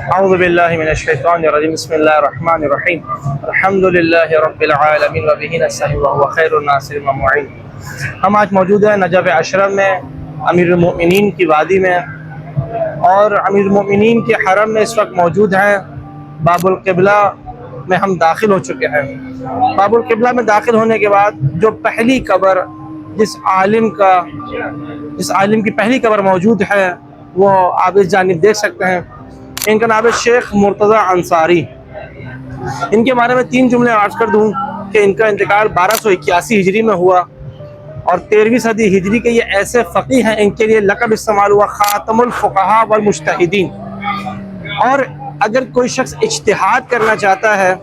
اعوذ باللہ من الشیطان الرجیم بسم اللہ الرحمن الرحیم الحمد للہ رب العالمین وبہ نستعین وہو خیر الناصر والمعین۔ ہم آج موجود ہیں نجف اشرف میں، امیر المؤمنین کی وادی میں، اور امیر المؤمنین کے حرم میں اس وقت موجود ہیں۔ باب القبلہ میں ہم داخل ہو چکے ہیں۔ باب القبلہ میں داخل ہونے کے بعد جو پہلی قبر جس عالم کی پہلی قبر موجود ہے وہ آپ اس جانب دیکھ سکتے ہیں۔ ان کا نام ہے شیخ مرتضی انصاری۔ ان کے بارے میں 3 جملے عرض کر دوں کہ ان کا انتقال 1281 ہجری میں ہوا، اور 13ویں صدی ہجری کے یہ ایسے فقیہ ہیں، ان کے لیے لقب استعمال ہوا خاتم الفقہاء والمجتہدین۔ اور اگر کوئی شخص اجتہاد کرنا چاہتا ہے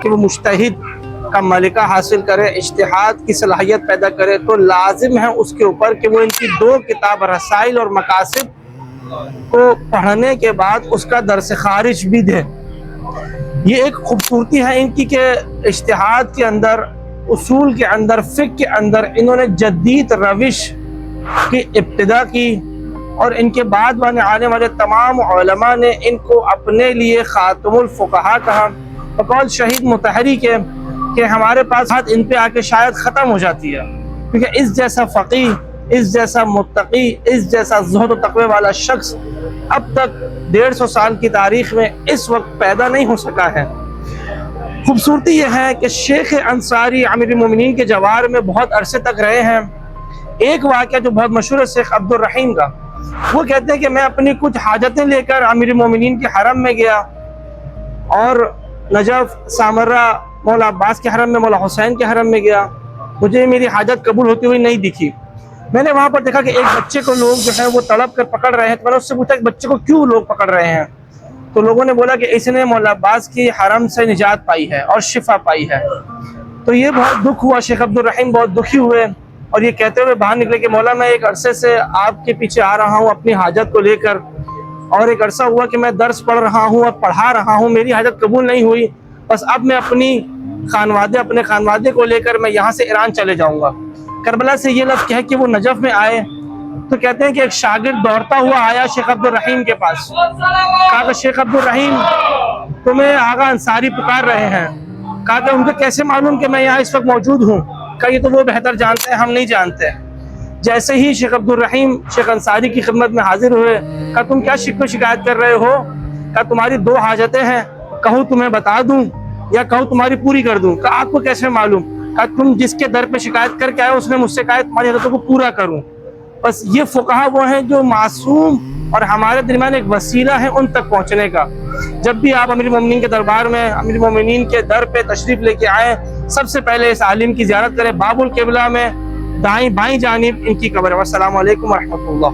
کہ وہ مجتہد کا ملکہ حاصل کرے، اجتہاد کی صلاحیت پیدا کرے، تو لازم ہے اس کے اوپر کہ وہ ان کی 2 کتاب رسائل اور مقاصد کو پڑھنے کے بعد اس کا درس خارج بھی دے۔ یہ ایک خوبصورتی ہے ان کی کہ اجتہاد کے اندر، اصول کے اندر، فقہ کے اندر انہوں نے جدید روش کی ابتدا کی، اور ان کے بعد آنے والے تمام علماء نے ان کو اپنے لیے خاتم الفقہاء کہا۔ بقول شہید مطہری کے کہ ہمارے پاس بات ان پہ آ کے شاید ختم ہو جاتی ہے، کیونکہ اس جیسا فقیہ، اس جیسا متقی، اس جیسا زہد و تقوی والا شخص اب تک 150 سال کی تاریخ میں اس وقت پیدا نہیں ہو سکا ہے۔ خوبصورتی یہ ہے کہ شیخ انصاری امیر المومنین کے جوار میں بہت عرصے تک رہے ہیں۔ ایک واقعہ جو بہت مشہور ہے شیخ عبد الرحیم کا، وہ کہتے ہیں کہ میں اپنی کچھ حاجتیں لے کر امیر المومنین کے حرم میں گیا، اور نجف، سامرہ، مولا عباس کے حرم میں، مولا حسین کے حرم میں گیا، مجھے میری حاجت قبول ہوتی ہوئی نہیں دکھی۔ میں نے وہاں پر دیکھا کہ ایک بچے کو لوگ جو ہے وہ تڑپ کر پکڑ رہے ہیں، تو میں نے اس سے پوچھا کہ بچے کو کیوں لوگ پکڑ رہے ہیں؟ تو لوگوں نے بولا کہ اس نے مولا عباس کی حرم سے نجات پائی ہے اور شفا پائی ہے۔ تو یہ بہت دکھ ہوا، شیخ عبد الرحیم بہت دکھی ہوئے، اور یہ کہتے ہوئے باہر نکلے کہ مولا میں ایک عرصے سے آپ کے پیچھے آ رہا ہوں اپنی حاجت کو لے کر، اور ایک عرصہ ہوا کہ میں درس پڑھ رہا ہوں اور پڑھا رہا ہوں، میری حاجت قبول نہیں ہوئی، بس اب میں اپنے خانوادے کو لے کر میں یہاں سے ایران چلے جاؤں گا۔ کربلا سے یہ لفظ کہہ کہ وہ نجف میں آئے، تو کہتے ہیں کہ ایک شاگرد دوڑتا ہوا آیا شیخ عبد الرحیم کے پاس، کہا کہ شیخ عبد الرحیم تمہیں آغا انصاری پکار رہے ہیں۔ کہا کہ ان کو کیسے معلوم کہ میں یہاں اس وقت موجود ہوں؟ کہا یہ تو وہ بہتر جانتے ہیں، ہم نہیں جانتے۔ جیسے ہی شیخ عبد الرحیم شیخ انصاری کی خدمت میں حاضر ہوئے، کہا تم کیا شکوہ شکایت کر رہے ہو؟ کہا تمہاری 2 حاجتیں ہیں، کہوں تمہیں بتا دوں یا کہوں تمہاری پوری کر دوں؟ کہا آپ کو کیسے معلوم؟ کہا تم جس کے در پہ شکایت کر کے آئے اس نے مجھ سے کہا تمہاری حاجتوں کو پورا کروں۔ بس یہ فقہاء وہ ہیں جو معصوم اور ہمارے درمیان ایک وسیلہ ہے ان تک پہنچنے کا۔ جب بھی آپ امیر المومنین کے دربار میں، امیر المومنین کے در پہ تشریف لے کے آئیں، سب سے پہلے اس عالم کی زیارت کریں۔ باب القبلہ میں دائیں بائیں جانب ان کی قبر ہے۔ والسلام علیکم ورحمۃ اللہ۔